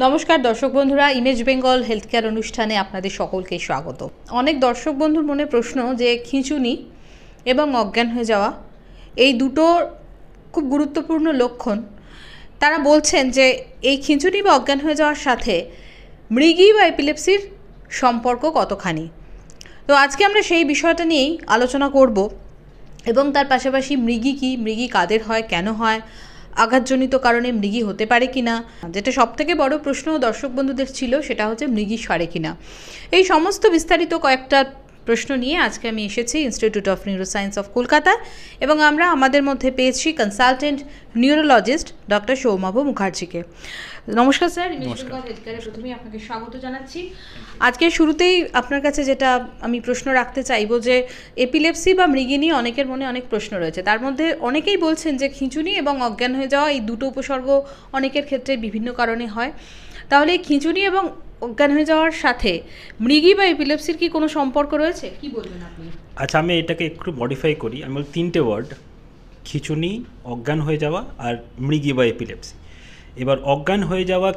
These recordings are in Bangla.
নমস্কার দর্শক বন্ধুরা, ইমেজ বেঙ্গল হেলথ কেয়ার অনুষ্ঠানে আপনাদের সকলকে স্বাগত। অনেক দর্শক বন্ধুর মনে প্রশ্ন যে খিঁচুনি এবং অজ্ঞান হয়ে যাওয়া এই দুটো খুব গুরুত্বপূর্ণ লক্ষণ। তারা বলছেন যে এই খিঁচুনি বা অজ্ঞান হয়ে যাওয়ার সাথে মৃগী বা এপিলেপসির সম্পর্ক কতখানি। তো আজকে আমরা সেই বিষয়টা নিয়েই আলোচনা করব এবং তার পাশাপাশি মৃগী কী, মৃগী কাদের হয়, কেন হয়, আঘাতজনিত কারণে মৃগী হতে পারে কিনা, যেটা সবথেকে বড় প্রশ্ন দর্শক বন্ধুদের ছিল সেটা হচ্ছে মৃগী সারে কিনা। এই সমস্ত বিস্তারিত কয়েকটা প্রশ্ন নিয়ে আজকে আমি এসেছি institute of neuroscience of Kolkata এবং আমরা আমাদের মধ্যে পেয়েছি কনসালটেন্ট নিউরোলজিস্ট ডক্টর সৌমভ মুখার্জিকে। নমস্কার স্যার, ইমেজ বেঙ্গল হেলথ কেয়ারে প্রথমেই আপনাকে স্বাগত জানাচ্ছি। আজকে শুরুতেই আপনার কাছে যেটা আমি প্রশ্ন রাখতে চাইবো যে এপিলেপসি বা মৃগী নিয়ে অনেকের মনে অনেক প্রশ্ন রয়েছে। তার মধ্যে অনেকেই বলছেন যে খিঁচুনি এবং অজ্ঞান হয়ে যাওয়া এই দুটো উপসর্গ অনেকের ক্ষেত্রে বিভিন্ন কারণে হয়। তাহলে খিঁচুনি এবং অজ্ঞান হয়ে যাওয়ার সাথে মৃগী বা এপিলেপসির কি কোনো সম্পর্ক রয়েছে, কি বলবেন আপনি? আচ্ছা, আমি এটাকে একটু মডিফাই করি। আমি বলি তিনটে ওয়ার্ড: খিঁচুনি, অজ্ঞান হয়ে যাওয়া আর মৃগী বা এপিলেপসি। এবার অজ্ঞান হয়ে যাওয়া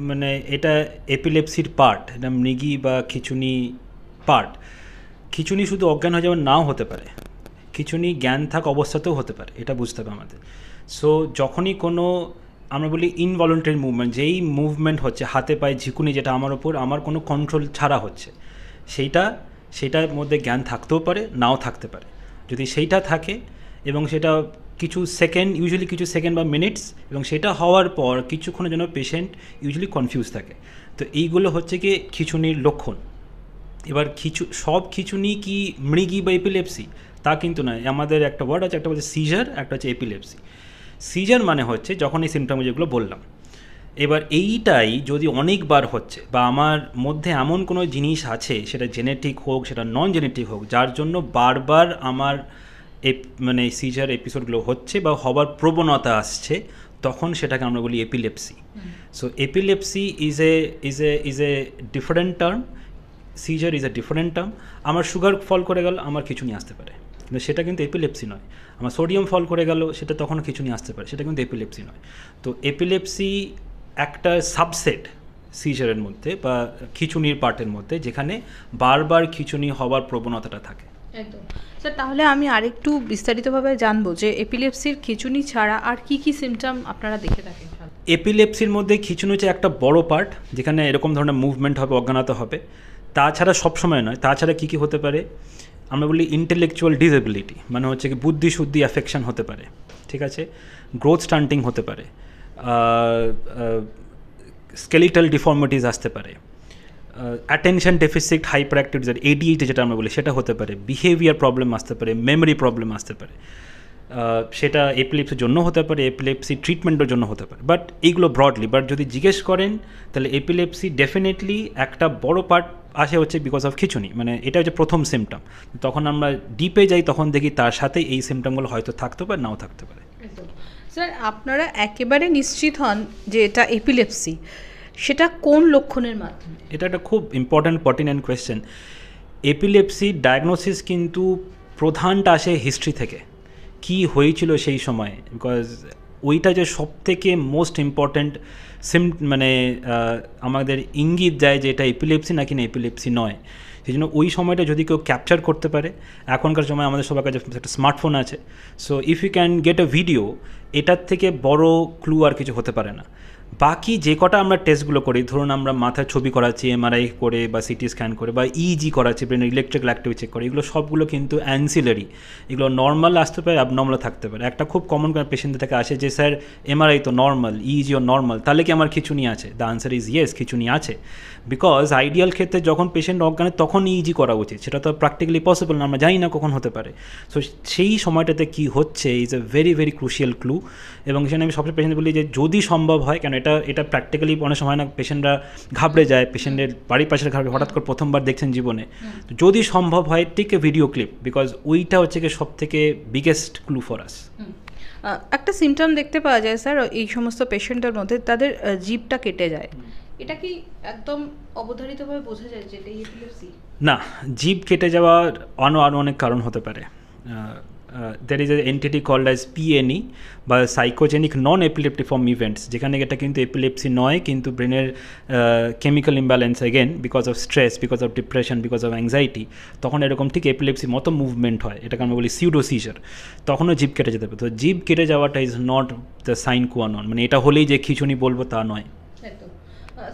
মানে এটা এপিলেপসির পার্ট, এটা মৃগী বা খিঁচুনি পার্ট। খিঁচুনি শুধু অজ্ঞান হয়ে যাওয়া নাও হতে পারে, খিঁচুনি জ্ঞান থাক অবস্থাতেও হতে পারে, এটা বুঝতে হবে আমাদের। সো যখনই কোনো আমরা বলি ইনভলন্টারি মুভমেন্ট, যেই মুভমেন্ট হচ্ছে হাতে পায়ে ঝিকুনি, যেটা আমার ওপর আমার কোনো কন্ট্রোল ছাড়া হচ্ছে, সেইটার মধ্যে জ্ঞান থাকতেও পারে, নাও থাকতে পারে। যদি সেইটা থাকে এবং সেটা কিছু সেকেন্ড, ইউজুয়ালি কিছু সেকেন্ড বা মিনিটস, এবং সেটা হওয়ার পর কিছুক্ষণের জন্য পেশেন্ট ইউজুয়ালি কনফিউজ থাকে। তো এইগুলো হচ্ছে কি খিঁচুনির লক্ষণ। এবার সব খিঁচুনি কি মৃগী বা এপিলেপসি তা কিন্তু নয়। আমাদের একটা ওয়ার্ড আছে, একটা হচ্ছে সিজার, একটা হচ্ছে এপিলেপসি। সিজার মানে হচ্ছে যখন এই সিমটম যেগুলো বললাম। এবার এইটাই যদি অনেকবার হচ্ছে বা আমার মধ্যে এমন কোনো জিনিস আছে, সেটা জেনেটিক হোক, সেটা নন জেনেটিক হোক, যার জন্য বারবার আমার মানে সিজার এপিসোডগুলো হচ্ছে বা হবার প্রবণতা আসছে, তখন সেটাকে আমরা বলি epilepsy. So epilepsy is a different term, seizure is a different term. আমার সুগার ফল করে গেল, আমার খিঁচুনি আসতে পারে, কিন্তু সেটা কিন্তু এপিলেপসি নয়। আমার সোডিয়াম ফল করে গেল, সেটা তখনও খিঁচুনি আসতে পারে, সেটা কিন্তু এপিলেপসি নয়। তো এপিলেপসি একটা সাবসেট সিজারের মধ্যে বা খিঁচুনির পার্টের মধ্যে, যেখানে বারবার খিঁচুনি হওয়ার প্রবণতাটা থাকে। একদম স্যার, তাহলে আমি আরেকটু বিস্তারিতভাবে জানবো যে এপিলেপসির খিঁচুনি ছাড়া আর কি কি সিমটম আপনারা দেখে থাকেন? এপিলেপসির মধ্যে খিঁচুনি হচ্ছে একটা বড় পার্ট, যেখানে এরকম ধরনের মুভমেন্ট হবে, অজ্ঞানতা হবে। তাছাড়া সবসময় নয়, তাছাড়া কী কী হতে পারে, আমরা বলি ইন্টেলেকচুয়াল ডিসএবিলিটি, মানে হচ্ছে কি বুদ্ধি শুদ্ধি অ্যাফেকশন হতে পারে, ঠিক আছে, গ্রোথ স্টান্টিং হতে পারে, স্কেলিটাল ডিফর্মিটিস আসতে পারে, attention deficit hyper activity ADHD যেটা আমরা বলি সেটা হতে পারে, বিহেভিয়ার প্রবলেম আসতে পারে, মেমোরি প্রবলেম আসতে পারে। সেটা এপিলেপসির জন্য হতে পারে, এপিলেপসি ট্রিটমেন্টের জন্য হতে পারে। বাট এইগুলো ব্রডলি, বাট যদি জিজ্ঞেস করেন তাহলে এপিলেপসি ডেফিনেটলি একটা বড় পার্ট আসে হচ্ছে বিকজ অফ খিঁচুনি, মানে এটা হচ্ছে প্রথম সিমটম। তখন আমরা ডিপে যাই, তখন দেখি তার সাথে এই সিমটমগুলো হয়তো থাকতে পারে, নাও থাকতে পারে। স্যার, আপনারা একেবারে নিশ্চিত হন যে এটা এপিলেপসি, সেটা কোন লক্ষণের মাধ্যমে? এটা একটা খুব important pertinent question. Epilepsy diagnosis কিন্তু প্রধানটা আসে হিস্ট্রি থেকে, কি হয়েছিল সেই সময়ে, বিকজ ওইটা যে সবথেকে মোস্ট ইম্পর্ট্যান্ট মানে আমাদের ইঙ্গিত দেয় যে এটা এপিলেপসি নাকি না এপিলেপসি নয়। সেই জন্য ওই সময়টা যদি কেউ ক্যাপচার করতে পারে, এখনকার সময় আমাদের সবার কাছে একটা স্মার্টফোন আছে, so if you can get a video, এটার থেকে বড় ক্লু আর কিছু হতে পারে না। বাকি যে কটা আমরা টেস্টগুলো করি, ধরুন আমরা মাথার ছবি করাচ্ছি এমআরআই করে বা সিটি স্ক্যান করে বা ইজি করাচ্ছি, ব্রেনের ইলেকট্রিক্যাল অ্যাক্টিভিটি চেক করে, এগুলো সবগুলো কিন্তু অ্যান্সিলারি। এগুলো নর্মাল আসতে পারে, অ্যাবনর্মাল থাকতে পারে। একটা খুব কমন পেশেন্টদের থেকে আসে যে স্যার এমআরআই তো নর্মাল, ইজিও নর্মাল, তাহলে কি আমার খিঁচুনি আছে? দ্য আনসার ইজ ইয়েস, খিঁচুনি আছে। বিকজ আইডিয়াল ক্ষেত্রে যখন পেশেন্ট অজ্ঞানে তখন ইজি করা উচিত, সেটা তো প্র্যাকটিক্যালি পসিবল না, আমরা জানি না কখন হতে পারে। সো সেই সময়টাতে কী হচ্ছে is a very very crucial clue. এবং সেখানে আমি সবচেয়ে পেশেন্ট বলি যে যদি সম্ভব হয়, কেন এটা প্র্যাকটিক্যালি অনেক সময় না পেশেন্টরা ঘাবড়ে যায়, পেশেন্টের বাড়ির পাশের ঘাবড়ে, হঠাৎ করে প্রথমবার দেখছেন জীবনে, তো যদি সম্ভব হয় take a video clip, because ওইটা হচ্ছে কি সব থেকে বিগেস্ট ক্লু ফর আস। একটা সিমটম দেখতে পাওয়া যায় স্যার এই সমস্ত পেশেন্টের মধ্যে, তাদের জিভটা কেটে যায়, এটা কি একদম অবধারিতভাবে বোঝা যায় যে এটাই এপিলেপসি? না, জিভ কেটে যাওয়ার আরও অনেক কারণ হতে পারে। there is an entity called as PNE বা সাইকোজেনিক নন এপিলেপটিফর্ম ইভেন্টস, যেখানে এটা কিন্তু এপিলেপসি নয় কিন্তু ব্রেনের chemical imbalance again because of stress, because of depression, because of anxiety, তখন এরকম ঠিক এপিলেপসির মতো মুভমেন্ট হয়, এটাকে আমরা বলি সিউডো সিজার, তখনও জিভ কেটে যেতে পারে। তো জিভ কেটে যাওয়াটা ইজ নট দ্য সাইন কোয়া নন, মানে এটা হলেই যে খিঁচুনি বলবো তা নয়।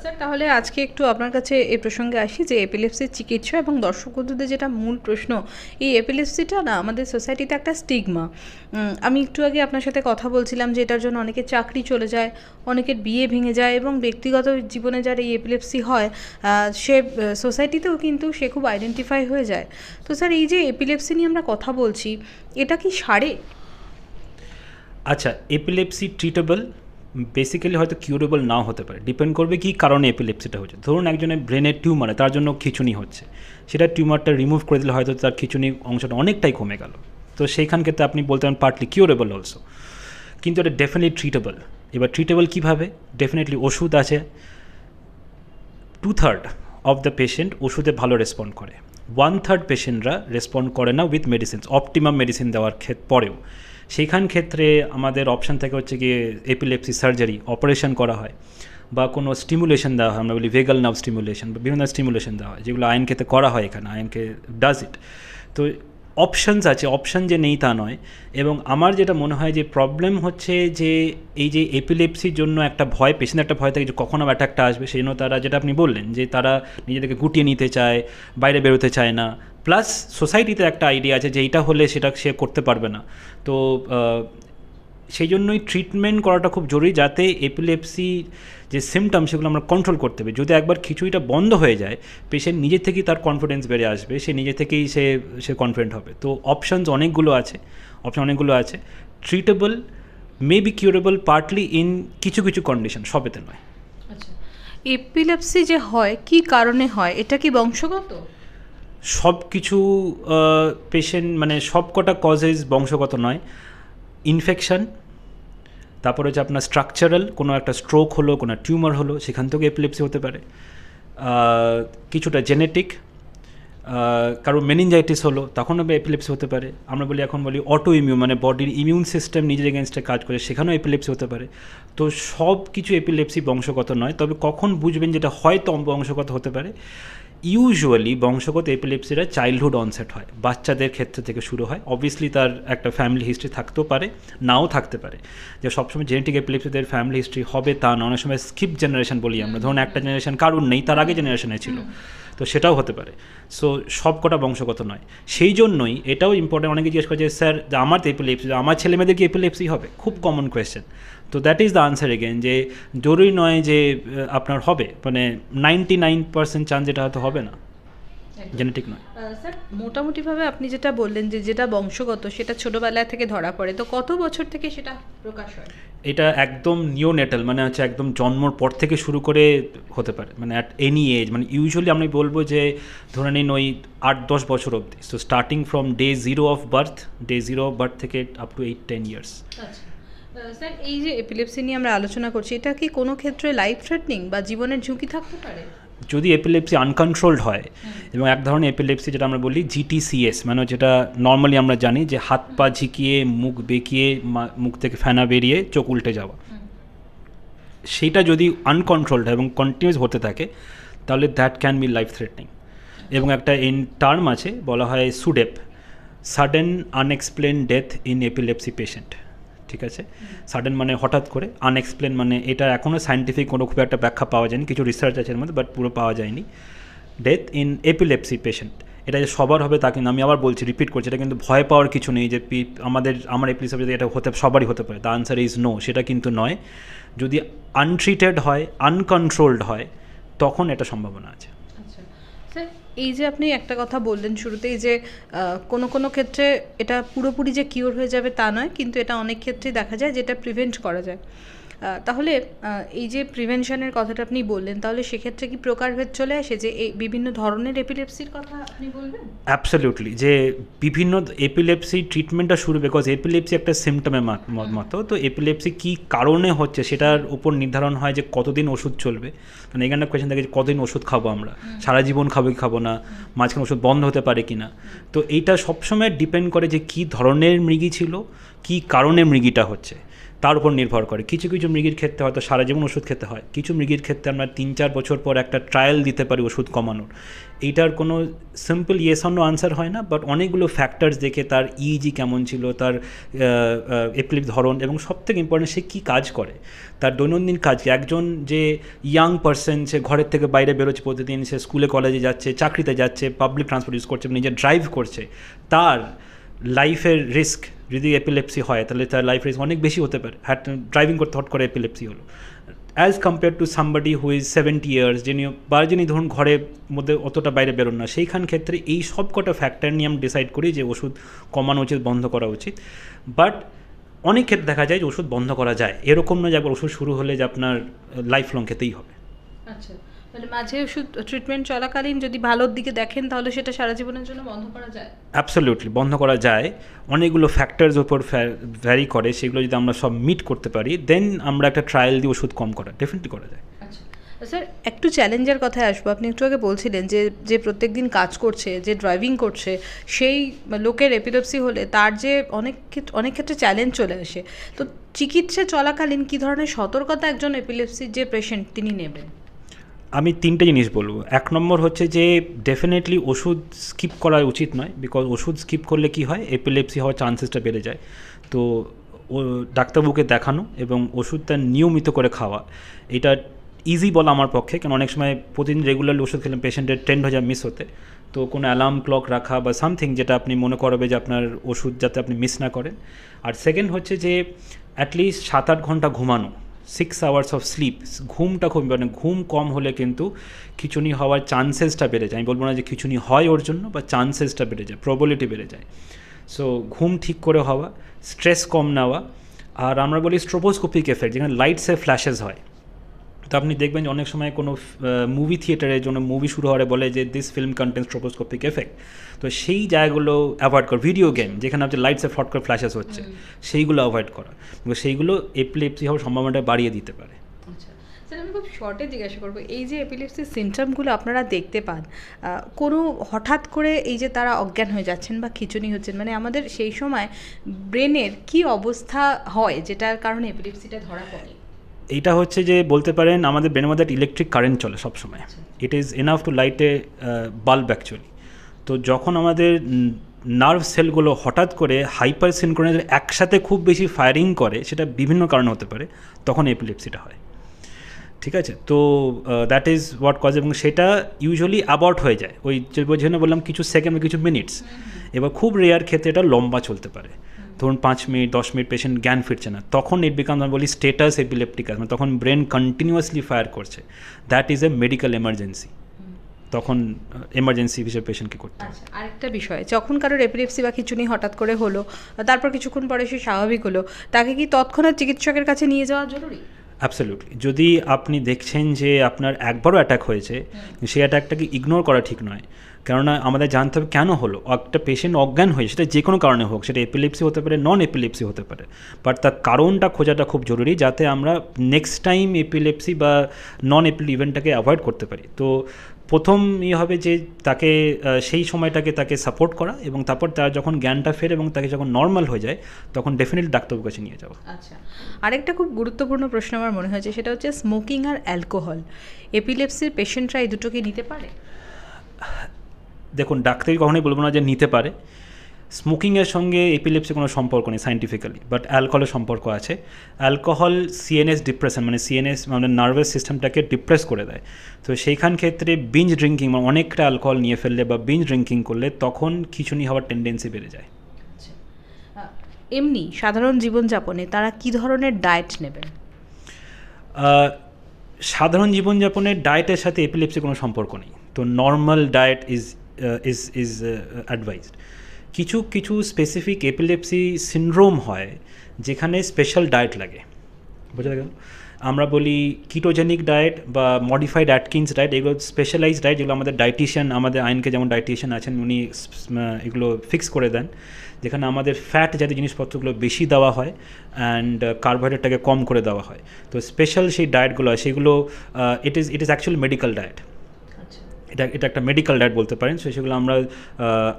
স্যার তাহলে আজকে একটু আপনার কাছে এই প্রসঙ্গে আসি যে এপিলেপসির চিকিৎসা এবং দর্শক বন্ধুদের যেটা মূল প্রশ্ন, এই এপিলেপসিটা না আমাদের সোসাইটিতে একটা স্টিগমা। আমি একটু আগে আপনার সাথে কথা বলছিলাম যে এটার জন্য অনেকের চাকরি চলে যায়, অনেকের বিয়ে ভেঙে যায়, এবং ব্যক্তিগত জীবনে যার এই এপিলেপসি হয় সে সোসাইটিতেও কিন্তু সে খুব আইডেন্টিফাই হয়ে যায়। তো স্যার এই যে এপিলেপসি নিয়ে আমরা কথা বলছি, এটা কি সারে? আচ্ছা, এপিলেপসি ট্রিটেবল, বেসিক্যালি হয়তো কিউরেবল নাও হতে পারে, ডিপেন্ড করবে কী কারণে এপিলেপসিটা হচ্ছে। ধরুন একজনের ব্রেনের টিউমারে তার জন্য খিঁচুনি হচ্ছে, সেটা টিউমারটা রিমুভ করে দিলে হয়তো তার খিঁচুনি অংশটা অনেকটাই কমে গেল, তো সেইখান ক্ষেত্রে আপনি বলতে পারেন পার্টলি কিউরেবল অলসো, কিন্তু এটা ডেফিনেটলি ট্রিটেবল। এবার ট্রিটেবল কীভাবে? ডেফিনেটলি ওষুধ আছে, 2/3 অফ দ্য পেশেন্ট ওষুধে ভালো রেসপন্ড করে, 1/3 পেশেন্টরা রেসপন্ড করে না উইথ মেডিসিনস, অপটিমাম মেডিসিন দেওয়ার পরেও। সেইখান ক্ষেত্রে আমাদের অপশান থেকে হচ্ছে গিয়ে এপিলেপসি সার্জারি, অপারেশন করা হয়, বা কোনো স্টিমুলেশন দেওয়া হয়, আমরা বলি ভেগাল নার্ভ স্টিমুলেশন, বা বিভিন্ন স্টিমুলেশন দেওয়া হয়, যেগুলো আইনকেতে করা হয়, এখানে আইনকে ডাজ ইট। তো অপশানস আছে, অপশান যে নেই তা নয়। এবং আমার যেটা মনে হয় যে প্রবলেম হচ্ছে যে এই যে এপিলেপসির জন্য একটা ভয়, পেশেন্ট একটা ভয় থাকে যে কখন আবার অ্যাটাকটা আসবে, সেই জন্য তারা, যেটা আপনি বললেন, যে তারা নিজেদেরকে গুটিয়ে নিতে চায়, বাইরে বেরোতে চায় না, প্লাস সোসাইটিতে একটা আইডিয়া আছে যে এইটা হলে সেটা সে করতে পারবে না। তো সেই জন্যই ট্রিটমেন্ট করাটা খুব জরুরি, যাতে এপিলেপসি যে সিমটম সেগুলো আমরা কন্ট্রোল করতে হবে। যদি একবার খিচুড়িটা বন্ধ হয়ে যায়, পেশেন্ট নিজে থেকেই তার কনফিডেন্স বেড়ে আসবে, সে নিজে থেকেই সে কনফিডেন্ট হবে। তো অপশানস অনেকগুলো আছে, treatable, may be curable partly in কিছু কিছু কন্ডিশন, সবেতে নয়। আচ্ছা, এপিলেপসি যে হয় কি কারণে হয়, এটা কি বংশগত? সব কিছু পেশেন্ট, মানে সব কটা কজেস বংশগত নয়। ইনফেকশন, তারপরে হচ্ছে আপনার স্ট্রাকচারাল, কোনো একটা স্ট্রোক হলো, কোনো টিউমার হলো, সেখান থেকে এপিলেপসি হতে পারে। কিছুটা জেনেটিক, কারো মেনিনজাইটিস হলো, তখন এপিলেপসি হতে পারে। আমরা এখন বলি অটো ইমিউন, মানে বডির ইমিউন সিস্টেম নিজের এগেনস্টে কাজ করে, সেখানেও এপিলেপসি হতে পারে। তো সব কিছু এপিলেপসি বংশগত নয়, তবে কখন বুঝবেন যেটা হয়তো বংশগত হতে পারে, ইউজুয়ালি বংশগত এপিলেপসিরা চাইল্ডহুড অনসেট হয়, বাচ্চাদের ক্ষেত্রে থেকে শুরু হয়। অবভিয়াসলি তার একটা ফ্যামিলি হিস্ট্রি থাকতেও পারে, নাও থাকতে পারে, যে সবসময় জেনেটিক এপিলেপসিদের ফ্যামিলি হিস্ট্রি হবে তা না। অনেক সময় স্কিপ জেনারেশন বলি আমরা, ধরুন একটা জেনারেশন কারুর নেই, তার আগে জেনারেশনে ছিল, তো সেটাও হতে পারে। সো সব কটা বংশগত নয়। সেই জন্যই এটাও ইম্পর্টেন্ট, অনেকে জিজ্ঞেস করে যে স্যার আমার তো এপিলেপসি, আমার ছেলেমেয়েদের কি এপিলেপসি হবে? খুব কমন কোয়েশ্চেন। তো that is the answer again, যে জরুরি নয় যে আপনার হবে, মানে 99% চান্স যেটা হয়তো হবে না, জেনেটিক নয়। স্যার মোটামুটিভাবে আপনি যেটা বললেন যে যেটা বংশগত সেটা ছোটোবেলা থেকে ধরা পড়ে, তো কত বছর থেকে সেটা প্রকাশ হয়? এটা একদম নিওনেটাল, মানে হচ্ছে একদম জন্মর পর থেকে শুরু করে হতে পারে, মানে অ্যাট এনি এজ। মানে ইউজুয়ালি আমি বলবো যে ধরে নিন ওই 8-10 বছর অবধি। So starting from day zero of birth থেকে আপ টু 8-10 ইয়ার্স। আচ্ছা স্যার, এই যে এপিলেপসি নিয়ে আমরা আলোচনা করছি, এটা কি কোনো ক্ষেত্রে লাইফ থ্রেটনিং বা জীবনের ঝুঁকি থাকতে পারে? যদি এপিলেপসি আনকন্ট্রোলড হয়, এবং এক ধরনের এপিলেপসি যেটা আমরা বলি GTCS, মানে যেটা নর্মালি আমরা জানি যে হাত পা ঝিকিয়ে, মুখ বেঁকিয়ে, মুখ থেকে ফেনা বেরিয়ে, চোখ উল্টে যাওয়া, সেইটা যদি আনকন্ট্রোলড এবং কন্টিনিউস হতে থাকে, তাহলে that can be life threatening. এবং একটা টার্ম আছে, বলা হয় SUDEP, sudden unexplained death in epilepsy patient. ঠিক আছে, সাডেন মানে হঠাৎ করে, আনএক্সপ্লেন মানে এটা এখনও সায়েন্টিফিক কোনো খুব একটা ব্যাখ্যা পাওয়া যায়নি, কিছু রিসার্চ আছে এর মধ্যে, বাট পুরো পাওয়া যায়নি। ডেথ ইন এপিলেপসি পেশেন্ট, এটা যে সবার হবে তা কিন্তু, আমি আবার বলছি, রিপিট করছি, এটা কিন্তু ভয় পাওয়ার কিছু নেই যে আমার এপিলেপসি যদি এটা সবারই হতে পারে, দ্য আনসার ইজ নো, সেটা কিন্তু নয়। যদি আনট্রিটেড হয়, আনকন্ট্রোলড হয়, তখন এটা সম্ভাবনা আছে। আচ্ছা স্যার, এই যে আপনি একটা কথা বললেন শুরুতেই যে কোনো কোনো ক্ষেত্রে এটা পুরোপুরি যে কিওর হয়ে যাবে তা নয়, কিন্তু এটা অনেক ক্ষেত্রে দেখা যায় যেটা প্রিভেন্ট করা যায়। তাহলে এই যে প্রিভেনশনের কথাটা আপনি বললেন, তাহলে সেক্ষেত্রে কি প্রকারভেদ চলে আসে, যে এই বিভিন্ন ধরনের এপিলেপসির কথা আপনি বলবেন? অ্যাবসলিউটলি, যে বিভিন্ন এপিলেপসি ট্রিটমেন্টটা শুরু, বিকজ এপিলেপসি একটা সিমটমের মতো, তো এপিলেপসি কী কারণে হচ্ছে সেটার উপর নির্ধারণ হয় যে কতদিন ওষুধ চলবে। কারণ এখানে কোয়েশ্চেন থাকে যে কতদিন ওষুধ খাবো আমরা, সারা জীবন খাবো কি খাবো না, মাঝখানে ওষুধ বন্ধ হতে পারে কি না। তো এইটা সবসময় ডিপেন্ড করে যে কী ধরনের মৃগী ছিল, কী কারণে মৃগীটা হচ্ছে, তার উপর নির্ভর করে। কিছু কিছু মৃগীর ক্ষেত্রে হয়তো সারা জীবন ওষুধ খেতে হয়, কিছু মৃগীর ক্ষেত্রে আমরা 3-4 বছর পর একটা ট্রায়াল দিতে পারি ওষুধ কমানোর। এইটার কোনো simple yes or no answer হয় না, বাট অনেকগুলো ফ্যাক্টরস দেখে, তার ইইজি কেমন ছিল, তার এপিলেপসি ধরন, এবং সবথেকে ইম্পর্টেন্ট সে কী কাজ করে, তার দৈনন্দিন কাজ। একজন যে ইয়াং পার্সন, সে ঘরের থেকে বাইরে বেরোচ্ছে প্রতিদিন, সে স্কুলে কলেজে যাচ্ছে, চাকরিতে যাচ্ছে, পাবলিক ট্রান্সপোর্ট ইউজ করছে, নিজে ড্রাইভ করছে, তার লাইফের রিস্ক যদি এপিলেপসি হয় তাহলে তার লাইফ রিস্ক অনেক বেশি হতে পারে। ড্রাইভিং করতে হট করে এপিলেপসি হলো, as compare to somebody who is 70 years, যিনি ধরুন ঘরের মধ্যে অতটা বাইরে বেরোন না। সেইখান ক্ষেত্রে এই সব কটা ফ্যাক্টর নিয়ে আমরা ডিসাইড করি যে ওষুধ কমানো উচিত, বন্ধ করা উচিত। বাট অনেক ক্ষেত্রে দেখা যায় যে ওষুধ বন্ধ করা যায়, এরকম নয় যে একবার ওষুধ শুরু হলে যে আপনার লাইফ লং খেতেই হবে। আচ্ছা, তাহলে মাঝে ওষুধ ট্রিটমেন্ট চলাকালীন যদি ভালোর দিকে দেখেন তাহলে সেটা সারা জীবনের জন্য বন্ধ করা যায়? অ্যাবসলিউটলি বন্ধ করা যায়। অনেকগুলো ফ্যাক্টরস ওপর ভ্যারি করে, সেগুলো যদি আমরা সব মিট করতে পারি, দেন আমরা একটা ট্রায়াল দিয়ে ওষুধ কম করা ডেফিনেটলি করা যায়। আচ্ছা স্যার, একটু চ্যালেঞ্জের কথায় আসবো। আপনি একটু আগে বলছিলেন যে প্রত্যেক দিন কাজ করছে, যে ড্রাইভিং করছে, সেই লোকের এপিলেপসি হলে তার যে অনেক ক্ষেত্রে চ্যালেঞ্জ চলে আসে। তো চিকিৎসা চলাকালীন কী ধরনের সতর্কতা একজন এপিলেপসির যে পেশেন্ট তিনি নেবেন? আমি 3টে জিনিস বলবো। 1 নম্বর হচ্ছে যে ডেফিনেটলি ওষুধ স্কিপ করা উচিত নয়, বিকজ ওষুধ স্কিপ করলে কি হয়, এপিলেপসি হওয়ার চান্সেসটা বেড়ে যায়। তো ডাক্তারবাবুকে দেখানো এবং ওষুধটা নিয়মিত করে খাওয়া, এটা ইজি বলা আমার পক্ষে, কারণ অনেক সময় প্রতিদিন রেগুলারলি ওষুধ খেলে পেশেন্টের ট্রেন্ড হয়ে যায় মিস হতে। তো কোনো অ্যালার্ম ক্লক রাখা বা সামথিং যেটা আপনি মনে করাবে যে আপনার ওষুধ যাতে আপনি মিস না করেন। আর সেকেন্ড হচ্ছে যে অ্যাটলিস্ট 7-8 ঘন্টা ঘুমানো, 6 আওয়ার্স অফ স্লিপ। ঘুমটা খুব ইম্পর্টেন্ট। ঘুম কম হলে কিন্তু খিঁচুনি হওয়ার চান্সেসটা বেড়ে যায়। আমি বলবো না যে খিঁচুনি হয় ওর জন্য, বা চান্সেসটা বেড়ে যায়, প্রবাবিলিটি বেড়ে যায়। সো ঘুম ঠিক করে হওয়া, স্ট্রেস কম নেওয়া, আর আমরা বলি স্ট্রোবোস্কোপিক এফেক্ট, যেখানে লাইটসে ফ্ল্যাশেস হয়। তো আপনি দেখবেন যে অনেক সময় কোনো মুভি থিয়েটারের জন্য মুভি শুরু হওয়ারে বলে যে দিস ফিল্ম কন্টেন্স স্ট্রোবোস্কোপিক এফেক্ট। তো সেই জায়গাগুলো অ্যাভয়েড করা। ভিডিও গেম যেখানে আপনার লাইটসে ফট করে ফ্ল্যাশেস হচ্ছে, সেইগুলো অ্যাভয়েড করা, সেইগুলো এপিলেপসি হওয়ার সম্ভাবনাটা বাড়িয়ে দিতে পারে। আচ্ছা স্যার, আমি খুব শর্টে জিজ্ঞাসা করবো, এই যে এপিলেপসির সিমটমগুলো আপনারা দেখতে পান, কোনো হঠাৎ করে এই যে তারা অজ্ঞান হয়ে যাচ্ছেন বা খিঁচুনি হচ্ছেন, মানে আমাদের সেই সময় ব্রেনের কি অবস্থা হয় যেটার কারণে এপিলেপসিটা ধরা পড়ে? এইটা হচ্ছে যে বলতে পারেন আমাদের ব্রেনের মধ্যে একটা ইলেকট্রিক কারেন্ট চলে সবসময়। It is enough to light A bulb actually. তো যখন আমাদের নার্ভ সেলগুলো হঠাৎ করে হাইপার সিনক্রোনাইজড একসাথে খুব বেশি ফায়ারিং করে, সেটা বিভিন্ন কারণে হতে পারে, তখন এপিলেপসিটা হয়। ঠিক আছে, তো দ্যাট ইজ হোয়াট কজ, এবং সেটা ইউজুয়ালি অ্যাবর্ট হয়ে যায় ওই যে বললাম কিছু সেকেন্ড বা কিছু মিনিটস। এবার খুব রেয়ার ক্ষেত্রে এটা লম্বা চলতে পারে, ধরুন 5 মিনিট 10 মিনিট পেশেন্ট জ্ঞান ফিরছে না, তখন ইট বিকাম আমরা বলি স্টেটাস এপিলেপটিকাস, মানে তখন ব্রেন কন্টিনিউয়াসলি ফায়ার করছে, that is a medical emergency. তখন এমার্জেন্সি হিসেবে পেশেন্টকে করতে হবে। আচ্ছা, আরেকটা বিষয়, যখন কারোর এপিলেপসি বা খিঁচুনি হঠাৎ করে হলো, তারপর কিছুক্ষণ পরে সে স্বাভাবিক হলো, তাকে কি তৎক্ষণাৎ চিকিৎসকের কাছে নিয়ে যাওয়া জরুরি? অ্যাবসলিউটলি। যদি আপনি দেখছেন যে আপনার একবারও অ্যাটাক হয়েছে, সেই অ্যাটাকটাকে ইগনোর করা ঠিক নয়। কেননা আমাদের জানতে হবে কেন হলো। একটা পেশেন্ট অজ্ঞান হয়ে, সেটা যে কোনো কারণে হোক, সেটা এপিলেপসি হতে পারে, নন এপিলেপসি হতে পারে, বাট তার কারণটা খোঁজাটা খুব জরুরি, যাতে আমরা নেক্সট টাইম এপিলেপসি বা নন এপিলেপসি ইভেন্টটাকে অ্যাভয়েড করতে পারি। তো প্রথম হবে যে তাকে সেই সময়টাকে তাকে সাপোর্ট করা, এবং তারপর তার যখন জ্ঞানটা ফেরে এবং তাকে যখন নর্মাল হয়ে যায়, তখন ডেফিনেটলি ডাক্তারবাবুর কাছে নিয়ে যাওয়া। আচ্ছা, আরেকটা খুব গুরুত্বপূর্ণ প্রশ্ন আমার মনে হয়েছে, সেটা হচ্ছে স্মোকিং আর অ্যালকোহল। এপিলেপসির পেশেন্টরা এই দুটোকে নিতে পারে? দেখুন, ডাক্তারই কখনোই বলবো না যে নিতে পারে। স্মোকিংয়ের সঙ্গে এপিলেপসি কোনো সম্পর্ক নেই সায়েন্টিফিক্যালি, বাট অ্যালকোহলের সম্পর্ক আছে। অ্যালকোহল সিএনএস ডিপ্রেশন, মানে সিএনএস মানে নার্ভাস সিস্টেমটাকে ডিপ্রেস করে দেয়। তো সেইখান ক্ষেত্রে বিঞ্জ ড্রিঙ্কিং, মানে অনেকটা অ্যালকোহল নিয়ে ফেললে বা বিঞ্জ ড্রিঙ্কিং করলে, তখন খিঁচুনি হওয়ার টেন্ডেন্সি বেড়ে যায়। এমনি সাধারণ জীবনযাপনে তারা কি ধরনের ডায়েট নেবেন? সাধারণ জীবনযাপনের ডায়েটের সাথে এপিলেপসি কোনো সম্পর্ক নেই। তো নর্মাল ডায়েট ইজ অ্যাডভাইসড। কিছু স্পেসিফিক এপিলেপসি সিনড্রোম হয় যেখানে স্পেশাল ডায়েট লাগে। বোঝা গেল? আমরা বলি কিটোজেনিক ডায়েট বা মডিফাইড অ্যাটকিন্স ডায়েট, এগুলো স্পেশালাইজড ডায়েট যেগুলো আমাদের ডায়েটিশিয়ান, আমাদের আইনকে যেমন ডায়েটিশিয়ান আছেন উনি এগুলো ফিক্স করে দেন, যেখানে আমাদের ফ্যাট জাতীয় জিনিসপত্রগুলো বেশি দেওয়া হয় অ্যান্ড কার্বোহাইড্রেটটাকে কম করে দেওয়া হয়। তো স্পেশাল সেই ডায়েটগুলো হয় সেগুলো it is actually medical diet. এটা একটা মেডিকেল ডায়েট বলতে পারেন। সো সেগুলো আমরা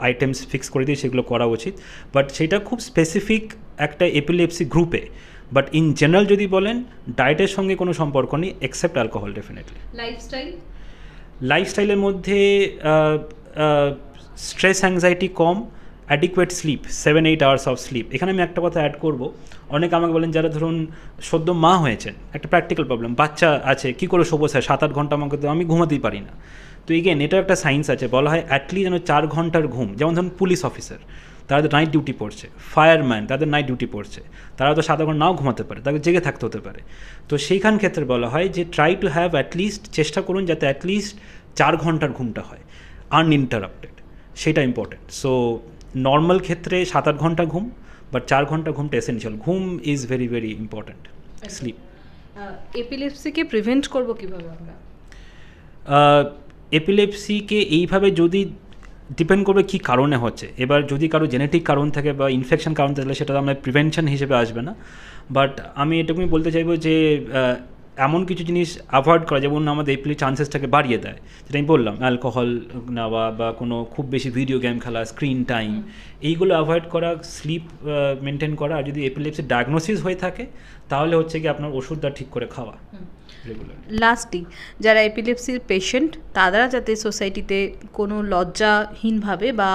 আইটেমস ফিক্স করে দিই, সেগুলো করা উচিত, বাট সেটা খুব স্পেসিফিক একটা এপিলেপসি গ্রুপে। বাট ইন জেনারেল যদি বলেন ডায়েটের সঙ্গে কোনো সম্পর্ক নেই এক্সেপ্ট অ্যালকোহল। ডেফিনেটলি লাইফস্টাইলের মধ্যে স্ট্রেস অ্যাংজাইটি কম, adequate sleep, 7-8 hours of sleep. এখানে আমি একটা কথা অ্যাড করবো, অনেকে আমাকে বলেন যারা ধরুন সদ্য মা হয়েছেন, একটা প্র্যাকটিক্যাল প্রবলেম, বাচ্চা আছে, কী করে শোবো স্যার, 7-8 ঘন্টা আমাকে তো আমি ঘুমাতেই পারি না। তো এগেন এটাও একটা সায়েন্স আছে, বলা হয় অ্যাটলিস্ট যেন 4 ঘন্টার ঘুম। যেমন ধরুন পুলিশ অফিসার, তাদের নাইট ডিউটি পড়ছে, ফায়ারম্যান তাদের নাইট ডিউটি পড়ছে, তারা তো 7 ঘন্টা নাও ঘুমাতে পারে, তাদের জেগে থাকতে হতে পারে। তো সেইখান ক্ষেত্রে বলা হয় যে ট্রাই টু হ্যাভ অ্যাটলিস্ট, চেষ্টা করুন যাতে অ্যাটলিস্ট 4 ঘন্টার ঘুমটা হয় আনইন্টারাপ্টেড, সেটা ইম্পর্টেন্ট। সো নর্মাল ক্ষেত্রে 7-8 ঘন্টা ঘুম, বাট 4 ঘন্টা ঘুমটা এসেনশিয়াল। ঘুম is very very important. Sleep. এপিলেপসিকে প্রিভেন্ট করব কিভাবে আমরা? এপিলেপসিকে এইভাবে যদি ডিপেন্ড করবে কী কারণে হচ্ছে। এবার যদি কারো জেনেটিক কারণ থাকে বা ইনফেকশন কারণ থাকলে সেটা আমরা প্রিভেনশন হিসেবে আসবে না। বাট আমি এটুকুই বলতে চাইবো যে এমন কিছু জিনিস অ্যাভয়েড করা যেমন আমাদের এপিলের চান্সেসটাকে বাড়িয়ে দেয়, যেটা আমি বললাম, অ্যালকোহল নেওয়া বা কোনো খুব বেশি ভিডিও গেম খেলা, স্ক্রিন টাইম, এইগুলো অ্যাভয়েড করা, স্লিপ মেনটেন করা। আর যদি এপিলেপসি ডায়াগনোসিস হয়ে থাকে তাহলে হচ্ছে কি আপনার ওষুধটা ঠিক করে খাওয়া রেগুলার। লাস্টলি, যারা এপিলেপসির পেশেন্ট তারা যাতে সোসাইটিতে কোনো লজ্জাহীনভাবে বা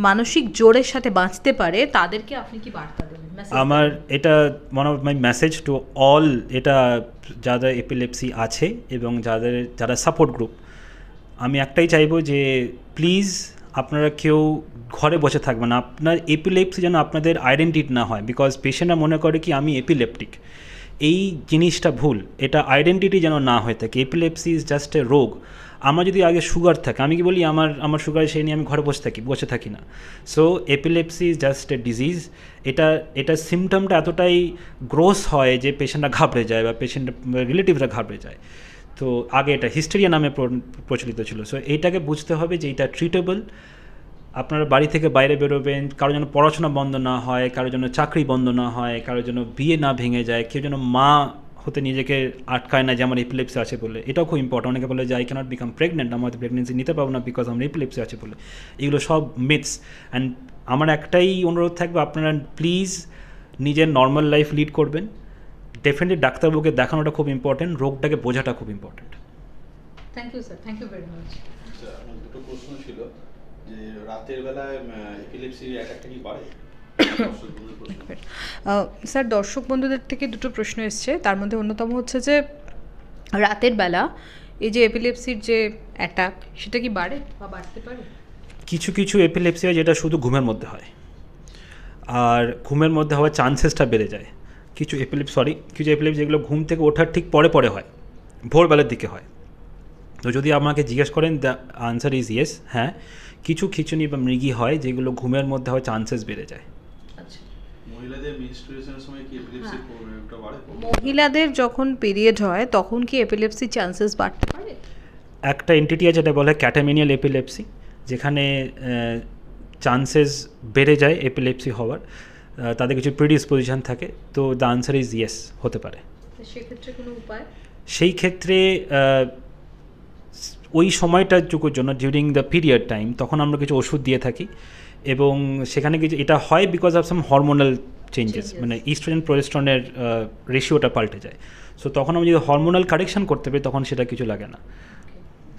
মানসিক জোরের সাথে বাঁচতে পারে, তাদেরকে আপনি কি বার্তা দেবেন? আমার এটা one of my message to all, এটা যাদের এপিলেপসি আছে এবং যারা সাপোর্ট গ্রুপ, আমি একটাই চাইবো যে প্লিজ আপনারা কেউ ঘরে বসে থাকবেন না। আপনার এপিলেপসি যেন আপনাদের আইডেন্টিটি না হয়, বিকজ পেশেন্টরা মনে করে কি আমি এপিলেপটিক, এই জিনিসটা ভুল। এটা আইডেন্টিটি যেন না হয়ে থাকে। এপিলেপসি ইজ জাস্ট এ রোগ। আমার যদি আগে সুগার থাকে, আমি কি বলি আমার সুগার সেই নিয়ে আমি ঘরে বসে থাকি না। So epilepsy is just a disease. এটা সিমটমটা এতটাই গ্রোস হয় যে পেশেন্টরা ঘাবড়ে যায় বা পেশেন্ট রিলেটিভরা ঘাবড়ে যায়। তো আগে এটা হিস্টেরিয়া নামে প্রচলিত ছিল। সো এইটাকে বুঝতে হবে যে এটা ট্রিটেবল। আপনারা বাড়ি থেকে বাইরে বেরোবেন, কারোর যেন পড়াশোনা বন্ধ না হয়, কারোর জন্য চাকরি বন্ধ না হয়, কারোর জন্য বিয়ে না ভেঙে যায়, কেউ যেন মা হতে নিজেকে আটকায় না যে আমার এপিলেপসি আছে বলে। এটাও খুব ইম্পর্টেন্ট। অনেকে বলে যে আই ক্যানট বিকাম প্রেগনেন্ট, আমার প্রেগনেন্সি নিতে পারবো না বিকজ আমার এপিলেপসি আছে বলে। এগুলো সব মিথস। অ্যান্ড আমার একটাই অনুরোধ থাকবে, আপনারা প্লিজ নিজের নর্মাল লাইফ লিড করবেন। ডেফিনেটলি ডাক্তারবাবুকে দেখানোটা খুব ইম্পর্টেন্ট, রোগটাকে বোঝাটা খুব important. Thank you sir, thank you very much. আমার দুটো প্রশ্ন ছিল, যে রাতের বেলায় এপিলেপসির অ্যাটাকটা কি বাড়ে? স্যার, দর্শক বন্ধুদের থেকে দুটো প্রশ্ন এসছে, তার মধ্যে অন্যতম হচ্ছে যে রাতের বেলা এই যে এপিলেপসির যে অ্যাটাক, সেটা কি বাড়ে বা বাড়তে পারে? কিছু কিছু এপিলেপসি হয় যেটা শুধু ঘুমের মধ্যে হয়, আর ঘুমের মধ্যে হওয়ার চান্সেসটা বেড়ে যায়। কিছু এপিলেপসি যেগুলো ঘুম থেকে ওঠার ঠিক পরে হয়, ভোরবেলার দিকে হয়। তো যদি আমাকে জিজ্ঞেস করেন, দ্য আনসার ইজ ইয়েস। হ্যাঁ, কিছু খিঁচুনি বা মৃগী হয় যেগুলো ঘুমের মধ্যে হওয়ার চান্সেস বেড়ে যায়। মহিলাদের যখন পিরিয়ড হয় তখন কি এপিলেপসি চান্সেস বাড়তে পারে? একটা এন্টিটি আছে যেটা বলে ক্যাটামেনিয়াল এপিলেপসি, যেখানে চান্সেস বেড়ে যায় এপিলেপসি হওয়ার। তাদের কিছু প্রিডিসপোজিশন থাকে। তো দ্য আনসার ইজ ইয়েস, হতে পারে। সেক্ষেত্রে কোনো উপায়? সেই ক্ষেত্রে ওই সময়টার জন্য ডিউরিং দ্য পিরিয়ড টাইম তখন আমরা কিছু ওষুধ দিয়ে থাকি, এবং সেখানে কিছু এটা হয় because of some hormonal changes, মানে ইস্ট্রোজেন প্রোজেস্টেরনের রেশিওটা পাল্টে যায়। সো তখন আমি যদি হরমোনাল কারেকশন করতে পারি তখন সেটা কিছু লাগে না।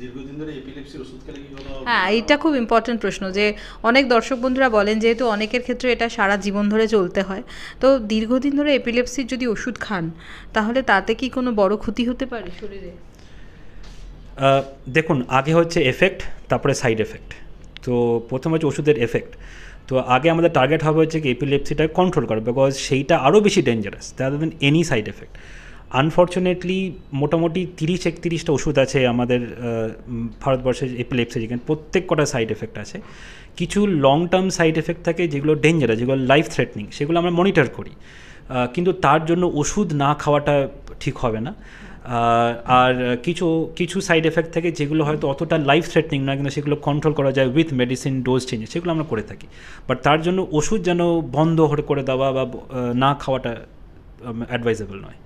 দীর্ঘদিন ধরে এপিলেপসির ওষুধ খেলে কি কোনো? হ্যাঁ, এটা খুব ইম্পর্টেন্ট প্রশ্ন, যে অনেক দর্শক বন্ধুরা বলেন যেহেতু অনেকের ক্ষেত্রে এটা সারা জীবন ধরে চলতে হয়, তো দীর্ঘদিন ধরে এপিলেপসির যদি ওষুধ খান তাহলে তাতে কি কোনো বড় ক্ষতি হতে পারে শরীরে? দেখুন, আগে হচ্ছে এফেক্ট, তারপরে সাইড এফেক্ট। তো প্রথম হচ্ছে ওষুধের এফেক্ট। তো আগে আমাদের টার্গেট হবে হচ্ছে কি এপিলেপসিটা কন্ট্রোল করা, বিকজ সেইটা আরও বেশি dangerous rather than any side effect. Unfortunately মোটামুটি 30-31টা ওষুধ আছে আমাদের ভারতবর্ষে এপিলেপসি, যেখানে প্রত্যেক কটা সাইড এফেক্ট আছে। কিছু লং টার্ম সাইড এফেক্ট থাকে যেগুলো ডেঞ্জারাস, যেগুলো লাইফ থ্রেটনিং, সেগুলো আমরা মনিটর করি। কিন্তু তার জন্য ওষুধ না খাওয়াটা ঠিক হবে না। আর কিছু কিছু সাইড এফেক্ট থাকে যেগুলো হয়তো অতটা লাইফ থ্রেটনিং নয়, কিন্তু সেগুলো কন্ট্রোল করা যায় উইথ মেডিসিন ডোজ চেঞ্জ, সেগুলো আমরা করে থাকি। বাট তার জন্য ওষুধ যেন বন্ধ করে দেওয়া বা না খাওয়াটা অ্যাডভাইজেবল নয়।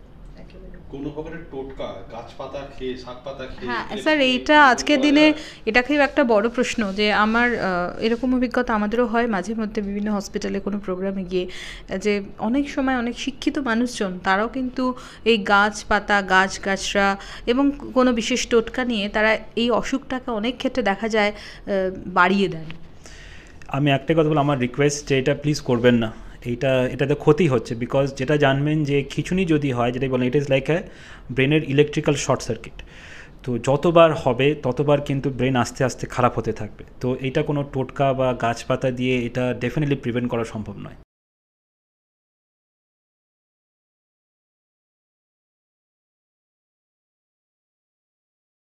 কোনো প্রকারের টোটকা গাছপাতা খেয়ে শাক পাতা খেয়ে হ্যাঁ স্যার, এইটা আজকের দিনে এটাকেও একটা বড় প্রশ্ন যে আমার এরকম অভিজ্ঞতা আমাদেরও হয় মাঝে মধ্যে বিভিন্ন হসপিটালে কোনো প্রোগ্রামে গিয়ে, যে অনেক সময় অনেক শিক্ষিত মানুষজন তারাও কিন্তু এই গাছপাতা গাছগাছরা এবং কোনো বিশেষ টোটকা নিয়ে তারা এই অসুখটাকে অনেক ক্ষেত্রে দেখা যায় বাড়িয়ে দেন। আমি একটা কথা বলবো, আমার রিকোয়েস্ট যে এটা প্লিজ করবেন না, এটাতে ক্ষতি হচ্ছে। বিকজ যেটা জানবেন যে খিঁচুনি যদি হয়, যেটাই বলেন, ইট ইজ লাইক ব্রেনের ইলেকট্রিক্যাল শর্ট সার্কিট। তো যতবার হবে ততবার কিন্তু ব্রেন আস্তে আস্তে খারাপ হতে থাকবে। তো এটা কোনো টোটকা বা গাছপাতা দিয়ে এটা ডেফিনেটলি প্রিভেন্ট করা সম্ভব নয়।